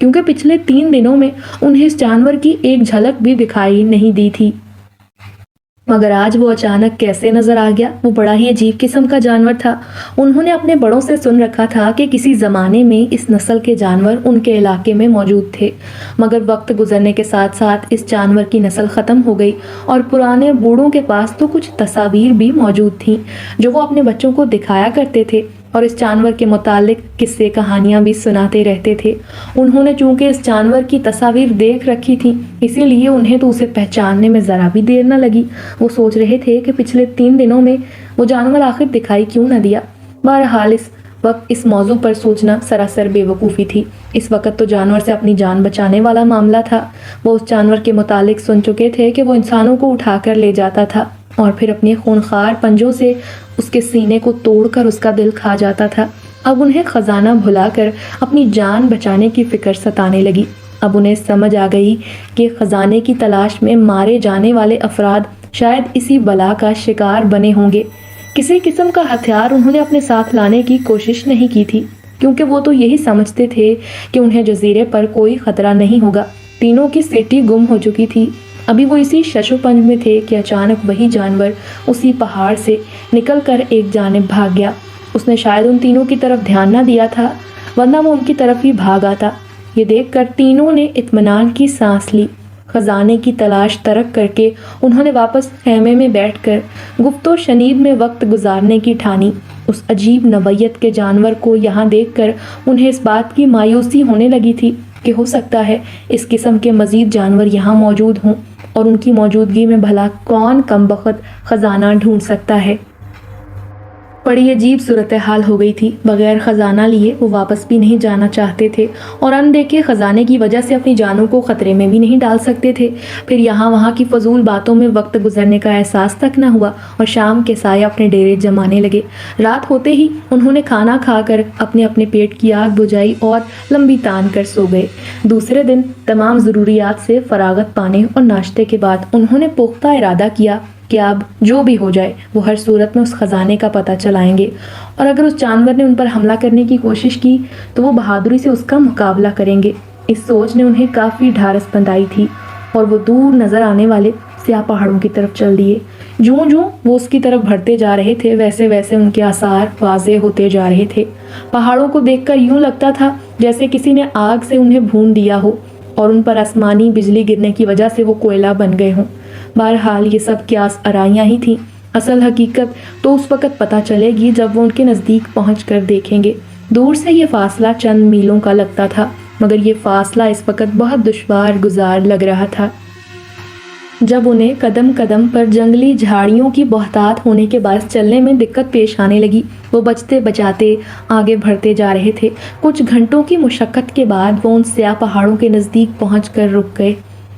کیونکہ پچھلے 3 دنوں میں انہیں اس جانور کی ایک جھلک بھی دکھائی نہیں دی تھی، مگر آج وہ اچانک کیسے نظر آ گیا؟ وہ بڑا ہی عجیب قسم کا جانور تھا۔ انہوں نے اپنے بڑوں سے سن رکھا تھا کہ کسی زمانے میں اس نسل کے جانور ان کے علاقے میں موجود تھے، مگر وقت گزرنے کے ساتھ ساتھ اس جانور کی نسل ختم ہو گئی اور پرانے بوڑھوں کے پاس تو کچھ تصاویر بھی موجود تھیں جو وہ اپنے بچوں کو دکھایا کرتے تھے اور اس جانور کے متعلق قصے کہانیاں بھی سناتے رہتے تھے۔ انہوں نے چونکہ اس جانور کی تصاویر دیکھ رکھی تھی، اسی لیے انہیں تو اسے پہچاننے میں ذرا بھی دیر نہ لگی۔ وہ سوچ رہے تھے کہ پچھلے 3 دنوں میں وہ جانور آخر دکھائی کیوں نہ دیا۔ بہرحال اس وقت اس موضوع پر سوچنا سراسر بے وقوفی تھی۔ اس وقت تو جانور سے اپنی جان بچانے والا معاملہ تھا۔ وہ اس جانور کے متعلق سن چکے تھے کہ وہ انسانوں کو اٹھا کر لے جاتا تھا اور پھر اپنے خونخوار پنجوں سے اس کے سینے کو توڑ کر اس کا دل کھا جاتا تھا۔ اب انہیں خزانہ بھلا کر اپنی جان بچانے کی فکر ستانے لگی۔ اب انہیں سمجھ آ گئی کہ خزانے کی تلاش میں مارے جانے والے افراد شاید اسی بلا کا شکار بنے ہوں گے۔ کسی قسم کا ہتھیار انہوں نے اپنے ساتھ لانے کی کوشش نہیں کی تھی، کیونکہ وہ تو یہی سمجھتے تھے کہ انہیں جزیرے پر کوئی خطرہ نہیں ہوگا۔ تینوں کی سیٹی گم ہو چکی تھی۔ ابھی وہ اسی شش و پنج میں تھے کہ اچانک وہی جانور اسی پہاڑ سے نکل کر ایک جانب بھاگ گیا۔ اس نے شاید ان تینوں کی طرف دھیان نہ دیا تھا، ورنہ وہ ان کی طرف ہی بھاگ آتا۔ یہ دیکھ کر تینوں نے اطمینان کی سانس لی۔ خزانے کی تلاش ترک کر کے انہوں نے واپس خیمے میں بیٹھ کر گفت و شنید میں وقت گزارنے کی ٹھانی۔ اس عجیب نوعیت کے جانور کو یہاں دیکھ کر انہیں اس بات کی مایوسی ہونے لگی تھی کہ ہو سکتا ہے اس قسم کے مزید جانور یہاں موجود ہوں، اور ان کی موجودگی میں بھلا کون کمبخت خزانہ ڈھونڈ سکتا ہے۔ بڑی عجیب صورتحال ہو گئی تھی۔ بغیر خزانہ لیے وہ واپس بھی نہیں جانا چاہتے تھے اور اندیکھے خزانے کی وجہ سے اپنی جانوں کو خطرے میں بھی نہیں ڈال سکتے تھے۔ پھر یہاں وہاں کی فضول باتوں میں وقت گزرنے کا احساس تک نہ ہوا اور شام کے سائے اپنے ڈیرے جمانے لگے۔ رات ہوتے ہی انہوں نے کھانا کھا کر اپنے اپنے پیٹ کی آگ بجھائی اور لمبی تان کر سو گئے۔ دوسرے دن تمام ضروریات سے فراغت پانے اور ناشتے کے بعد انہوں نے پختہ ارادہ کیا کہ اب جو بھی ہو جائے وہ ہر صورت میں اس خزانے کا پتہ چلائیں گے، اور اگر اس جانور نے ان پر حملہ کرنے کی کوشش کی تو وہ بہادری سے اس کا مقابلہ کریں گے۔ اس سوچ نے انہیں کافی ڈھارس بندھائی تھی اور وہ دور نظر آنے والے سیاہ پہاڑوں کی طرف چل دیے۔ جوں جوں وہ اس کی طرف بڑھتے جا رہے تھے ویسے ویسے ان کے آثار واضح ہوتے جا رہے تھے۔ پہاڑوں کو دیکھ کر یوں لگتا تھا جیسے کسی نے آگ سے انہیں بھون دیا ہو اور ان پر آسمانی بجلی گرنے کی وجہ سے وہ کوئلہ بن گئے ہوں۔ بہرحال یہ سب قیاس آرائیاں ہی تھیں۔ اصل حقیقت تو اس وقت پتہ چلے گی جب وہ ان کے نزدیک پہنچ کر دیکھیں گے۔ دور سے یہ فاصلہ چند میلوں کا لگتا تھا، مگر یہ فاصلہ اس وقت بہت دشوار گزار لگ رہا تھا۔ جب انہیں قدم قدم پر جنگلی جھاڑیوں کی بہتات ہونے کے باعث چلنے میں دقت پیش آنے لگی، وہ بچتے بچاتے آگے بڑھتے جا رہے تھے۔ کچھ گھنٹوں کی مشقت کے بعد وہ ان سیاہ پہاڑوں کے نزدیک پہنچ کر رک گئے۔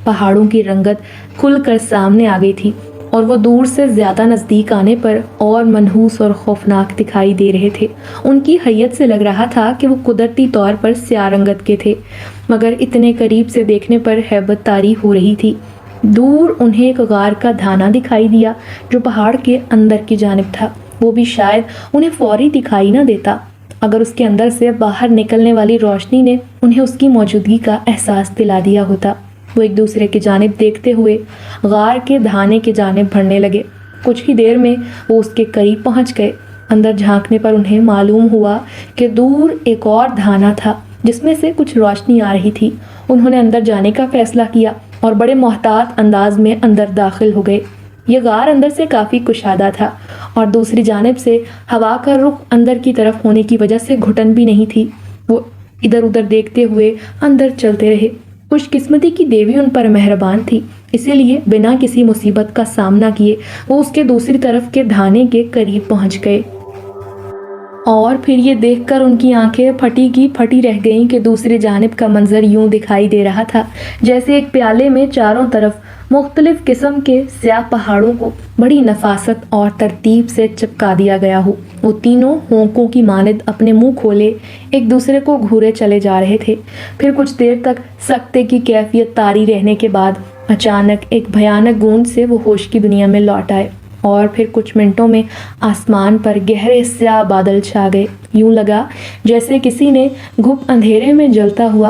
پہاڑوں کی رنگت کھل کر سامنے آ گئی تھی اور وہ دور سے زیادہ نزدیک آنے پر اور منحوس اور خوفناک دکھائی دے رہے تھے۔ ان کی حیت سے لگ رہا تھا کہ وہ قدرتی طور پر سیاہ رنگت کے تھے، مگر اتنے قریب سے دیکھنے پر ہیبت طاری ہو رہی تھی۔ دور انہیں ایک غار کا دھانا دکھائی دیا جو پہاڑ کے اندر کی جانب تھا۔ وہ بھی شاید انہیں فوری دکھائی نہ دیتا اگر اس کے اندر سے باہر نکلنے والی روشنی نے انہیں اس کی موجودگی کا احساس دلا دیا ہوتا۔ وہ ایک دوسرے کی جانب دیکھتے ہوئے غار کے دھانے کی جانب بڑھنے لگے۔ کچھ ہی دیر میں وہ اس کے قریب پہنچ گئے۔ اندر جھانکنے پر انہیں معلوم ہوا کہ دور ایک اور دھانا تھا جس میں سے کچھ روشنی آ رہی تھی۔ انہوں نے اندر جانے کا فیصلہ کیا اور بڑے محتاط انداز میں اندر داخل ہو گئے۔ یہ غار اندر سے کافی کشادہ تھا اور دوسری جانب سے ہوا کا رخ اندر کی طرف ہونے کی وجہ سے گھٹن بھی نہیں تھی۔ وہ ادھر ادھر دیکھتے ہوئے اندر چلتے رہے۔ خوش قسمتی کی دیوی ان پر مہربان تھی، اسی لیے بنا کسی مصیبت کا سامنا کیے وہ اس کے دوسری طرف کے دھانے کے قریب پہنچ گئے، اور پھر یہ دیکھ کر ان کی آنکھیں پھٹی کی پھٹی رہ گئیں کہ دوسری جانب کا منظر یوں دکھائی دے رہا تھا جیسے ایک پیالے میں چاروں طرف مختلف قسم کے سیاہ پہاڑوں کو بڑی نفاست اور ترتیب سے چپکا دیا گیا ہو۔ وہ تینوں ہونکوں کی مانند اپنے منہ کھولے ایک دوسرے کو گھورے چلے جا رہے تھے۔ پھر کچھ دیر تک سکتے کی کیفیت طاری رہنے کے بعد اچانک ایک بھیانک گونج سے وہ ہوش کی دنیا میں لوٹ آئے، اور پھر کچھ منٹوں میں آسمان پر گہرے سیاہ بادل چھا گئے۔ یوں لگا جیسے کسی نے گھپ اندھیرے میں جلتا ہوا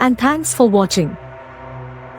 and thanks for watching.